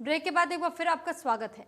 Break के बाद एक बार फिर आपका स्वागत है।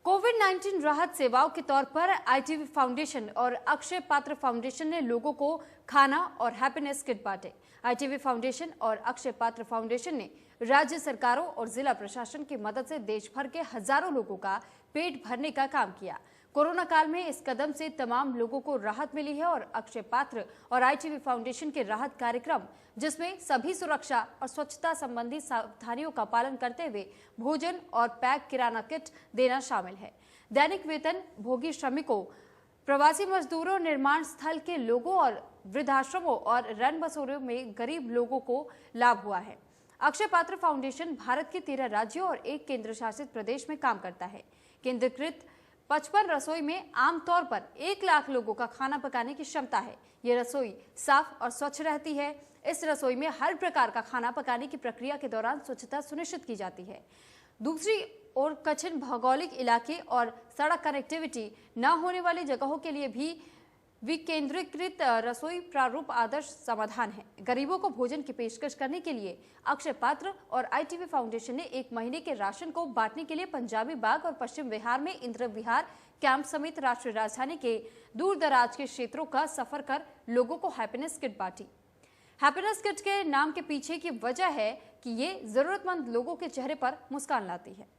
कोविड-19 राहत सेवाओं के तौर पर आईटीवी फाउंडेशन और अक्षय पात्र फाउंडेशन ने लोगों को खाना और हैप्पीनेस किट बांटे। आईटीवी फाउंडेशन और अक्षय पात्र फाउंडेशन ने राज्य सरकारों और जिला प्रशासन की मदद से देश भर के हजारों लोगों का पेट भरने का काम किया। कोरोना काल में इस कदम से तमाम लोगों को राहत मिली है और अक्षय पात्र और आईटीवी फाउंडेशन के राहत कार्यक्रम, जिसमें सभी सुरक्षा और स्वच्छता संबंधी सावधानियों का पालन करते हुए भोजन और पैक किराना किट देना शामिल है। दैनिक वेतन भोगी श्रमिकों, प्रवासी मजदूरों, निर्माण स्थल के लोगों और वृद्धाश्रमों और रन बसोरों में गरीब लोगों को लाभ हुआ है। अक्षय पात्र फाउंडेशन भारत के 13 राज्यों और 1 केंद्र शासित प्रदेश में काम करता है। केंद्रीकृत 55 रसोई में आमतौर पर 1 लाख लोगों का खाना पकाने की क्षमता है। ये रसोई साफ और स्वच्छ रहती है। इस रसोई में हर प्रकार का खाना पकाने की प्रक्रिया के दौरान स्वच्छता सुनिश्चित की जाती है। दूसरी ओर कठिन भौगोलिक इलाके और सड़क कनेक्टिविटी न होने वाली जगहों के लिए भी विकेंद्रीकृत रसोई प्रारूप आदर्श समाधान है। गरीबों को भोजन की पेशकश करने के लिए अक्षय पात्र और आईटीवी फाउंडेशन ने 1 महीने के राशन को बांटने के लिए पंजाबी बाग और पश्चिम बिहार में इंद्र विहार कैंप समेत राष्ट्रीय राजधानी के दूर दराज के क्षेत्रों का सफर कर लोगों को हैप्पीनेस किट बांटी। हैप्पीनेस किट के नाम के पीछे की वजह है कि ये जरूरतमंद लोगों के चेहरे पर मुस्कान लाती है।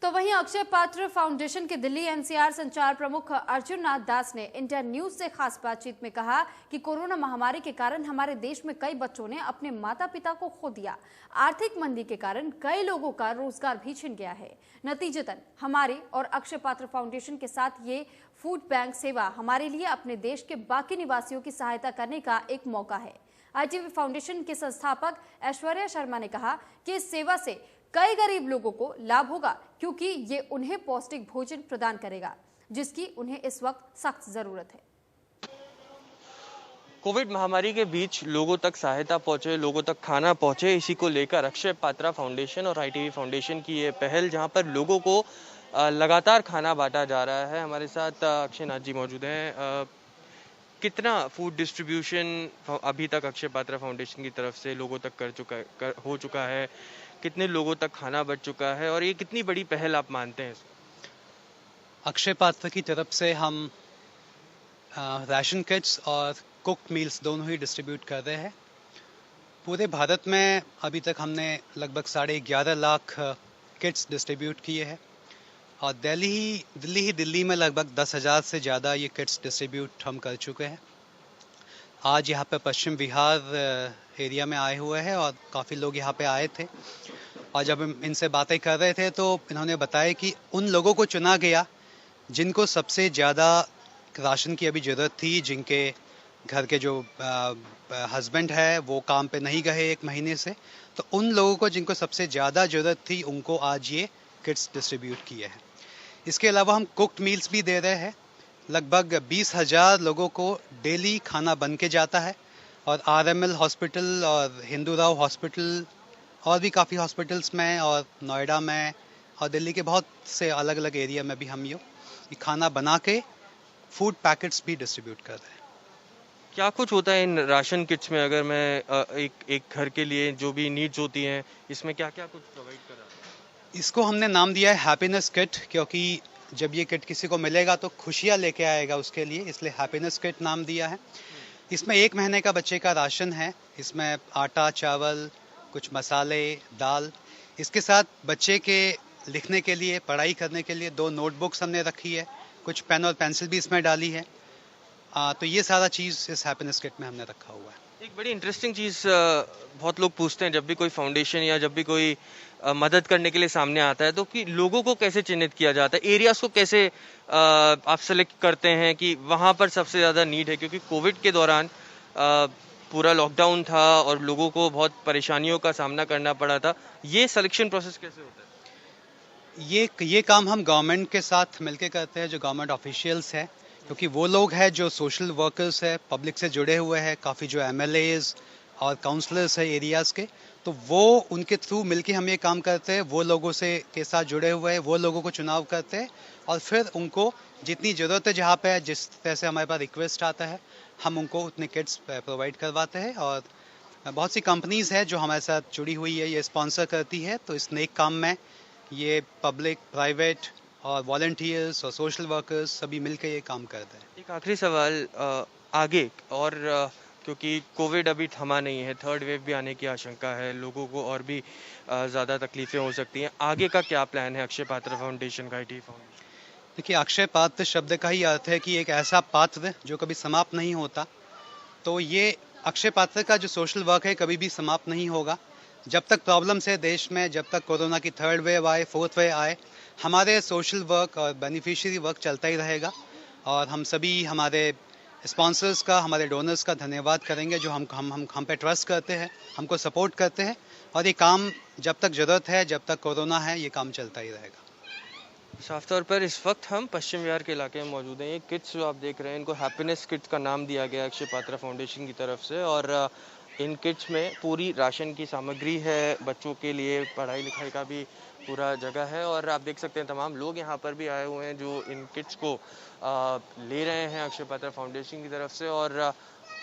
तो वहीं अक्षय पात्र फाउंडेशन के दिल्ली एनसीआर संचार प्रमुख अर्जुन नाथ दास ने इंडिया न्यूज से खास बातचीत में कहा कि कोरोना महामारी के कारण हमारे देश में कई बच्चों ने अपने माता पिता को खो दिया। आर्थिक मंदी के कारण कई लोगों का रोजगार भी छिन गया है। नतीजतन हमारे और अक्षय पात्र फाउंडेशन के साथ ये फूड बैंक सेवा हमारे लिए अपने देश के बाकी निवासियों की सहायता करने का एक मौका है। आईटीवी फाउंडेशन के संस्थापक ऐश्वर्या शर्मा ने कहा कि इस सेवा से कई गरीब लोगों को लाभ होगा, क्योंकि ये उन्हें पौष्टिक भोजन प्रदान करेगा, जिसकी उन्हें इस वक्त सख्त जरूरत है। कोविड महामारी के बीच लोगों तक सहायता पहुंचे, लोगों तक खाना पहुंचे, इसी को लेकर अक्षय पात्रा फाउंडेशन और आईटीवी फाउंडेशन की ये पहल, जहां पर लोगों को लगातार खाना बांटा जा रहा है। हमारे साथ अक्षय नाथ जी मौजूद हैं। कितना फूड डिस्ट्रीब्यूशन अभी तक अक्षय पात्रा फाउंडेशन की तरफ से लोगों तक हो चुका है? कितने लोगों तक खाना बच चुका है और ये कितनी बड़ी पहल आप मानते हैं इसको? अक्षय पात्र की तरफ से हम राशन किट्स और कुक्ड मील्स दोनों ही डिस्ट्रीब्यूट कर रहे हैं। पूरे भारत में अभी तक हमने लगभग 11.5 लाख किट्स डिस्ट्रीब्यूट किए हैं और दिल्ली में लगभग 10,000 से ज़्यादा ये किट्स डिस्ट्रीब्यूट हम कर चुके हैं। आज यहाँ पे पश्चिम बिहार एरिया में आए हुए हैं और काफ़ी लोग यहाँ पे आए थे और जब हम इनसे बातें कर रहे थे तो इन्होंने बताया कि उन लोगों को चुना गया जिनको सबसे ज़्यादा राशन की अभी ज़रूरत थी, जिनके घर के जो हस्बैंड है वो काम पे नहीं गए 1 महीने से, तो उन लोगों को जिनको सबसे ज़्यादा ज़रूरत थी उनको आज ये किट्स डिस्ट्रीब्यूट किए हैं। इसके अलावा हम कुक्ड मील्स भी दे रहे हैं। लगभग 20,000 लोगों को डेली खाना बन के जाता है और आरएमएल हॉस्पिटल और हिंदू राव हॉस्पिटल और भी काफ़ी हॉस्पिटल्स में और नोएडा में और दिल्ली के बहुत से अलग अलग एरिया में भी हम ये खाना बना के फूड पैकेट्स भी डिस्ट्रीब्यूट कर रहे हैं। क्या कुछ होता है इन राशन किट्स में? अगर मैं एक घर के लिए जो भी नीड्स होती हैं, इसमें क्या क्या कुछ प्रोवाइड कर रहा है? इसको हमने नाम दिया है हैप्पीनेस किट, क्योंकि जब ये किट किसी को मिलेगा तो खुशियाँ लेके आएगा उसके लिए, इसलिए हैप्पीनेस किट नाम दिया है। इसमें 1 महीने का बच्चे का राशन है। इसमें आटा, चावल, कुछ मसाले, दाल। इसके साथ बच्चे के लिखने के लिए, पढ़ाई करने के लिए 2 नोटबुक्स हमने रखी है, कुछ पेन और पेंसिल भी इसमें डाली है। तो ये सारा चीज़ इस हैप्पीनेस किट में हमने रखा हुआ है। एक बड़ी इंटरेस्टिंग चीज़ बहुत लोग पूछते हैं जब भी कोई फाउंडेशन या जब भी कोई मदद करने के लिए सामने आता है, तो कि लोगों को कैसे चिन्हित किया जाता है, एरियाज को कैसे आप सेलेक्ट करते हैं कि वहाँ पर सबसे ज़्यादा नीड है? क्योंकि कोविड के दौरान पूरा लॉकडाउन था और लोगों को बहुत परेशानियों का सामना करना पड़ा था। ये सिलेक्शन प्रोसेस कैसे होता है? ये काम हम गवर्नमेंट के साथ मिलके करते हैं, जो गवर्नमेंट ऑफिशियल्स हैं, क्योंकि वो लोग हैं जो सोशल वर्कर्स है, पब्लिक से जुड़े हुए हैं, काफ़ी जो एमएलएज और काउंसलर्स है एरियाज़ के, तो वो उनके थ्रू मिलके हम ये काम करते हैं। वो लोगों से के साथ जुड़े हुए हैं, वो लोगों को चुनाव करते हैं और फिर उनको जितनी ज़रूरत है जहाँ पे जिस तरह से हमारे पास रिक्वेस्ट आता है हम उनको उतने किट्स प्रोवाइड करवाते हैं। और बहुत सी कंपनीज़ है जो हमारे साथ जुड़ी हुई है, ये स्पॉन्सर करती है। तो इस नेक काम में ये पब्लिक, प्राइवेट और वॉलंटियर्स और सोशल वर्कर्स सभी मिलकर ये काम करते हैं। एक आखिरी सवाल, आगे और क्योंकि कोविड अभी थमा नहीं है, थर्ड वेव भी आने की आशंका है, लोगों को और भी ज़्यादा तकलीफें हो सकती हैं, आगे का क्या प्लान है अक्षय पात्र फाउंडेशन का, आईटी फाउंडेशन? देखिए, अक्षय पात्र शब्द का ही अर्थ है कि एक ऐसा पात्र जो कभी समाप्त नहीं होता। तो ये अक्षय पात्र का जो सोशल वर्क है कभी भी समाप्त नहीं होगा। जब तक प्रॉब्लम्स है देश में, जब तक कोरोना की थर्ड वेव आए, फोर्थ वेव आए, हमारे सोशल वर्क और बेनिफिशियरी वर्क चलता ही रहेगा। और हम सभी हमारे स्पॉन्सर्स का, हमारे डोनर्स का धन्यवाद करेंगे जो हम पे ट्रस्ट करते हैं, हमको सपोर्ट करते हैं। और ये काम जब तक ज़रूरत है, जब तक कोरोना है, ये काम चलता ही रहेगा। साफ तौर पर इस वक्त हम पश्चिम विहार के इलाके में मौजूद हैं। ये किट्स जो आप देख रहे हैं, इनको हैप्पीनेस किट्स का नाम दिया गया अक्षय पात्रा फाउंडेशन की तरफ से। और इन किट्स में पूरी राशन की सामग्री है, बच्चों के लिए पढ़ाई लिखाई का भी पूरा जगह है। और आप देख सकते हैं तमाम लोग यहाँ पर भी आए हुए हैं जो इन किट्स को ले रहे हैं अक्षय पात्रा फाउंडेशन की तरफ से। और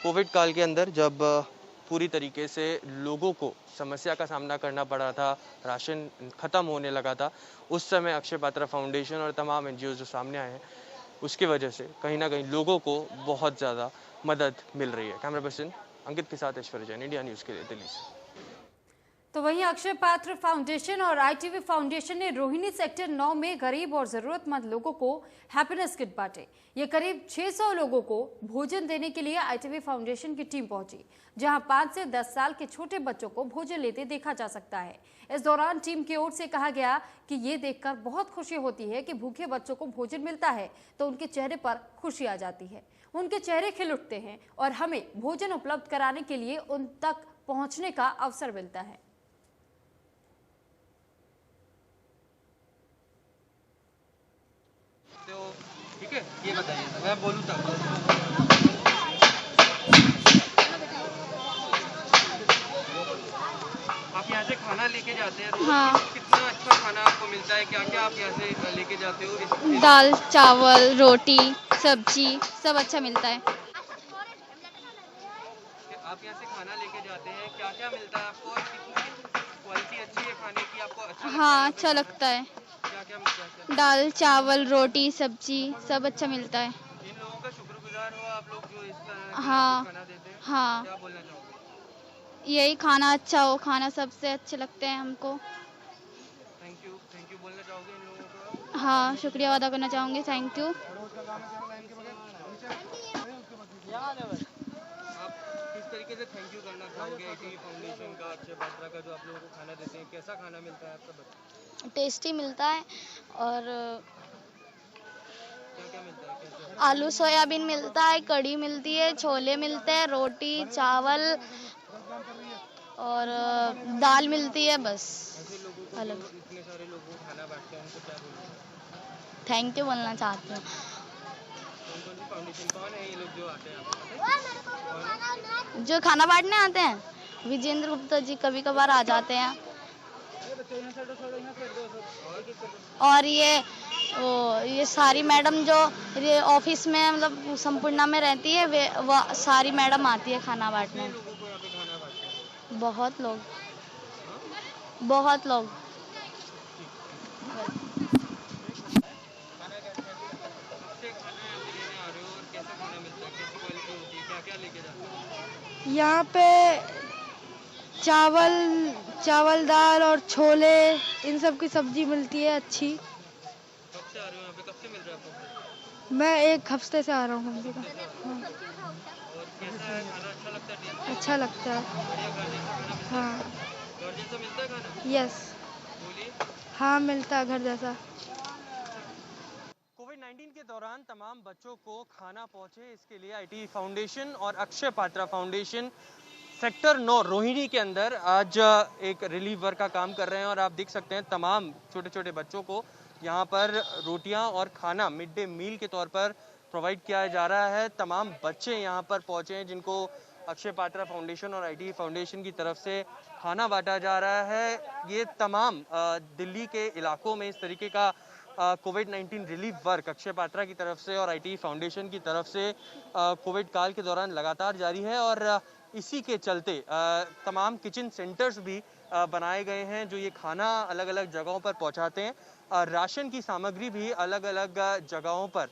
कोविड काल के अंदर जब पूरी तरीके से लोगों को समस्या का सामना करना पड़ा था, राशन ख़त्म होने लगा था, उस समय अक्षय पात्रा फाउंडेशन और तमाम एनजीओ जो सामने आए हैं, उसकी वजह से कहीं ना कहीं लोगों को बहुत ज़्यादा मदद मिल रही है। कैमरा पर्सन अंकित के साथ ऐश्वर्या जैन, इंडिया न्यूज़ के लिए दिल्ली से। तो वहीं अक्षय पात्र फाउंडेशन और आईटीवी फाउंडेशन ने रोहिणी सेक्टर 9 में गरीब और जरूरतमंद लोगों को हैप्पीनेस किट बांटे। ये करीब 600 लोगों को भोजन देने के लिए आईटीवी फाउंडेशन की टीम पहुंची, जहां 5 से 10 साल के छोटे बच्चों को भोजन लेते देखा जा सकता है। इस दौरान टीम की ओर से कहा गया कि ये देखकर बहुत खुशी होती है कि भूखे बच्चों को भोजन मिलता है तो उनके चेहरे पर खुशी आ जाती है, उनके चेहरे खिल उठते हैं और हमें भोजन उपलब्ध कराने के लिए उन तक पहुंचने का अवसर मिलता है। तो ठीक है, ये बताइए, मैं बोलूँ तब आप यहाँ से खाना लेके जाते हैं रोज? हाँ। कितना अच्छा खाना आपको मिलता है? क्या क्या आप यहाँ से लेके जाते हो? दाल, चावल, रोटी, सब्जी सब अच्छा मिलता है। आप यहाँ से खाना लेके जाते हैं, क्या क्या मिलता है आपको और कितनी क्वालिटी अच्छी है खाने की? आपको अच्छा लगता हाँ, है? अच्छा लगता है। क्या क्या मिलता है? दाल, चावल, रोटी, सब्जी सब अच्छा मिलता है। इन लोगों का शुक्रगुजार हो आप लोग जो इस तरह का हाँ, खाना देते हैं। हाँ। क्या बोलना चाहोगे? यही खाना अच्छा हो, खाना सबसे अच्छे लगते हैं हमको। थैंक यू बोलना चाहोगे इन लोगों को? हाँ, शुक्रिया अदा करना चाहूँगी। Thank you. आप किस तरीके से थैंक यू करना चाहोगे आईटीवी फाउंडेशन का, अक्षय पात्रा का, जो आप लोगों को खाना देते हैं? कैसा खाना मिलता है आपका? बताइए, टेस्टी मिलता है और क्या क्या मिलता है? कैसे? आलू सोयाबीन मिलता है, कढ़ी मिलती है, छोले मिलते हैं, रोटी, चावल और दाल मिलती है बस। ऐसे लोगों को अलग जो इतने सारे लोगों को खाना बांटते हैं, उनको क्या बोलना? थैंक यू बोलना चाहती हूँ। कौन कौन सी फाउंडेशन, कौन है ये लोग जो आते हैं आपको पता है? जो खाना बांटने आते हैं, विजेंद्र गुप्ता जी कभी कभार आ जाते हैं। और ये सारी मैडम जो ये ऑफिस में मतलब संपूर्णा में रहती है, वे वो सारी मैडम आती है खाना बांटने। लोगों को यहाँ पे खाना बांटते हैं? बहुत लोग, बहुत लोग। आपसे खाना यहाँ पे लेने आ रहे हो और कैसा खाना मिलता है? कैसी क्वालिटी होती है? क्या क्या लेके जाते हो? यहाँ पे चावल दाल और छोले इन सब की सब्जी मिलती है अच्छी। कब से आ रहे हो यहाँ पे? कब से मिल रहा है आपको? मैं एक हफ्ते से आ रहा हूँ कम से कम। हाँ, और कैसा है खाना? अच्छा लगता है? टेस्ट अच्छा लगता है। बढ़िया घर जैसा खाना मिलता है? हाँ, घर जैसा मिलता है खाना? यस, बोलिए। हाँ मिलता है घर जैसा। कोविड-19 के दौरान तमाम बच्चों को खाना पहुंचे, इसके लिए आईटीवी फाउंडेशन और अक्षय पात्रा फाउंडेशन सेक्टर 9 रोहिणी के अंदर आज एक रिलीफ वर्क का काम कर रहे हैं। और आप देख सकते हैं तमाम छोटे छोटे बच्चों को यहाँ पर रोटियाँ और खाना मिड डे मील के तौर पर प्रोवाइड किया जा रहा है। तमाम बच्चे यहाँ पर पहुँचे हैं जिनको अक्षय पात्रा फाउंडेशन और आईटीवी फाउंडेशन की तरफ से खाना बांटा जा रहा है। ये तमाम दिल्ली के इलाकों में इस तरीके का कोविड-19 रिलीफ वर्क अक्षय पात्रा की तरफ से और ITV फाउंडेशन की तरफ से कोविड काल के दौरान लगातार जारी है और इसी के चलते तमाम किचन सेंटर्स भी बनाए गए हैं जो ये खाना अलग अलग जगहों पर पहुंचाते हैं। राशन की सामग्री भी अलग अलग जगहों पर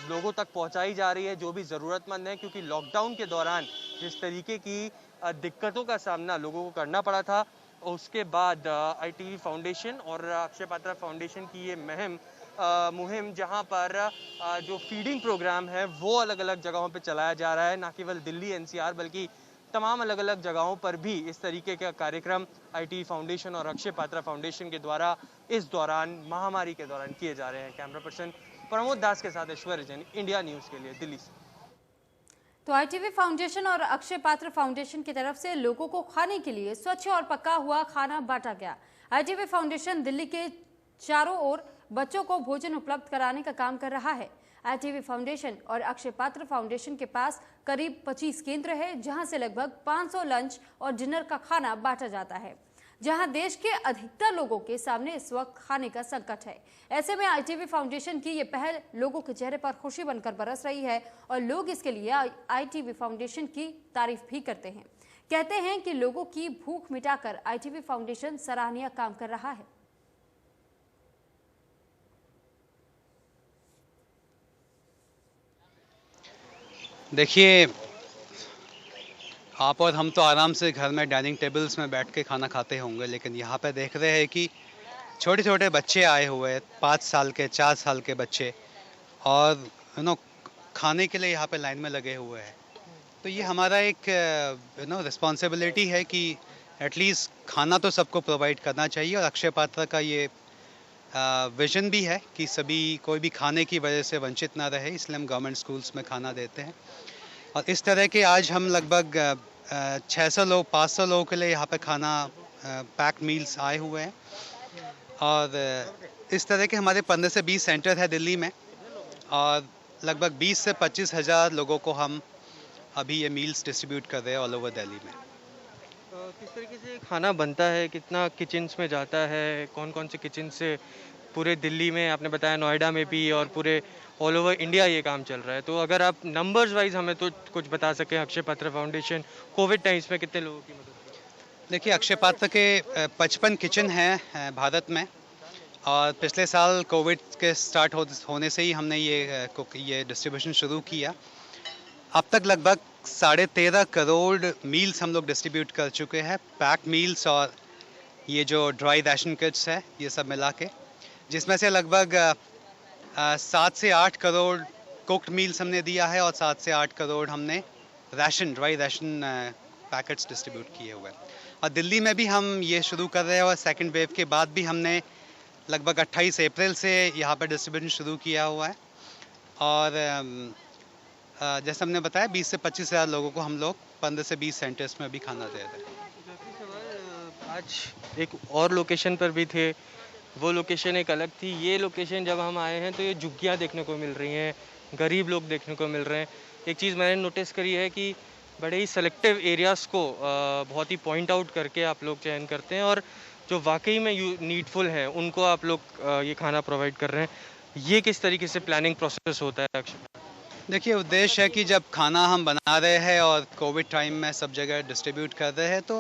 लोगों तक पहुंचाई जा रही है जो भी ज़रूरतमंद है, क्योंकि लॉकडाउन के दौरान जिस तरीके की दिक्कतों का सामना लोगों को करना पड़ा था, उसके बाद ITV फाउंडेशन और अक्षय पात्रा फाउंडेशन की ये मुहिम जहां पर जो फीडिंग प्रोग्राम है वो अलग अलग जगहों पे चलाया जा रहा है, ना केवल दिल्ली NCR बल्कि तमाम अलग अलग जगहों पर भी इस तरीके का कार्यक्रम ITV फाउंडेशन और अक्षय पात्रा फाउंडेशन के द्वारा इस दौरान महामारी के दौरान किए जा रहे हैं। कैमरा पर्सन प्रमोद दास के साथ ऐश्वर्य जैन, इंडिया न्यूज़ के लिए दिल्ली से। तो ITV फाउंडेशन और अक्षय पात्र फाउंडेशन की तरफ से लोगों को खाने के लिए स्वच्छ और पका हुआ खाना बांटा गया। ITV फाउंडेशन दिल्ली के चारों ओर बच्चों को भोजन उपलब्ध कराने का काम कर रहा है। ITV फाउंडेशन और अक्षय पात्र फाउंडेशन के पास करीब 25 केंद्र है जहां से लगभग 500 लंच और डिनर का खाना बांटा जाता है, जहां देश के अधिकतर लोगों के सामने इस वक्त खाने का संकट है। ऐसे में ITV फाउंडेशन की ये पहल लोगों के चेहरे पर खुशी बनकर बरस रही है और लोग इसके लिए ITV फाउंडेशन की तारीफ भी करते हैं। कहते हैं कि लोगों की भूख मिटाकर ITV फाउंडेशन सराहनीय काम कर रहा है। देखिए, आप और हम तो आराम से घर में डाइनिंग टेबल्स में बैठ के खाना खाते होंगे, लेकिन यहाँ पे देख रहे हैं कि छोटे छोटे बच्चे आए हुए हैं, 5 साल के 4 साल के बच्चे, और खाने के लिए यहाँ पे लाइन में लगे हुए हैं। तो ये हमारा एक रिस्पॉन्सिबिलिटी है कि एटलीस्ट खाना तो सबको प्रोवाइड करना चाहिए। और अक्षय पात्रा का ये विजन भी है कि सभी कोई भी खाने की वजह से वंचित ना रहे, इसलिए हम गवर्नमेंट स्कूल्स में खाना देते हैं। और इस तरह के आज हम लगभग 600 लोग 500 लोगों के लिए यहाँ पे खाना पैक्ड मील्स आए हुए हैं। और इस तरह के हमारे 15 से 20 सेंटर है दिल्ली में, और लगभग 20 से 25 हज़ार लोगों को हम अभी ये मील्स डिस्ट्रीब्यूट कर रहे हैं ऑल ओवर दिल्ली में। किस तरीके से खाना बनता है, कितना किचन्स में जाता है, कौन कौन से किचन से पूरे दिल्ली में, आपने बताया नोएडा में भी, और पूरे ऑल ओवर इंडिया ये काम चल रहा है, तो अगर आप नंबर्स वाइज हमें तो कुछ बता सकें, अक्षय पात्र फाउंडेशन कोविड टाइम्स में कितने लोगों की मदद की? देखिए, अक्षय पात्र के 55 किचन हैं भारत में, और पिछले साल कोविड के स्टार्ट होने से ही हमने ये डिस्ट्रीब्यूशन शुरू किया। अब तक लगभग 13.5 करोड़ मील्स हम लोग डिस्ट्रीब्यूट कर चुके हैं, पैक्ड मील्स और ये जो ड्राई राशन किट्स है ये सब मिला के, जिसमें से लगभग 7 से 8 करोड़ कुक्ड मील्स हमने दिया है और 7 से 8 करोड़ हमने ड्राई राशन पैकेट्स डिस्ट्रीब्यूट किए हुए हैं। और दिल्ली में भी हम ये शुरू कर रहे हैं, और सेकंड वेव के बाद भी हमने लगभग 28 अप्रैल से यहाँ पर डिस्ट्रीब्यूशन शुरू किया हुआ है। और जैसे हमने बताया 20 से 25 हज़ार लोगों को हम लोग 15 से 20 सेंटर्स में भी खाना दे रहे हैं। आज एक और लोकेशन पर भी थे, वो लोकेशन एक अलग थी। ये लोकेशन जब हम आए हैं तो ये झुग्गियाँ देखने को मिल रही हैं, गरीब लोग देखने को मिल रहे हैं। एक चीज़ मैंने नोटिस करी है कि बड़े ही सेलेक्टिव एरियाज़ को बहुत ही पॉइंट आउट करके आप लोग चयन करते हैं, और जो वाकई में नीडफुल हैं उनको आप लोग ये खाना प्रोवाइड कर रहे हैं। ये किस तरीके से प्लानिंग प्रोसेस होता है अक्षय? देखिए, उद्देश्य है कि जब खाना हम बना रहे हैं और कोविड टाइम में सब जगह डिस्ट्रीब्यूट कर रहे हैं, तो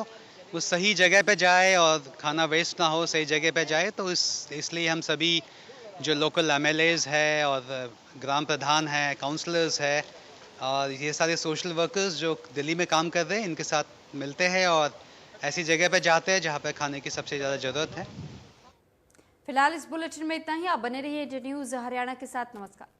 वो सही जगह पे जाए और खाना वेस्ट ना हो, सही जगह पे जाए। तो इसलिए हम सभी जो लोकल MLAs है और ग्राम प्रधान है, काउंसलर्स है, और ये सारे सोशल वर्कर्स जो दिल्ली में काम कर रहे हैं, इनके साथ मिलते हैं और ऐसी जगह पे जाते हैं जहाँ पे खाने की सबसे ज़्यादा ज़रूरत है। फिलहाल इस बुलेटिन में इतना ही। आप बने रहिए इंडिया न्यूज़ हरियाणा के साथ। नमस्कार।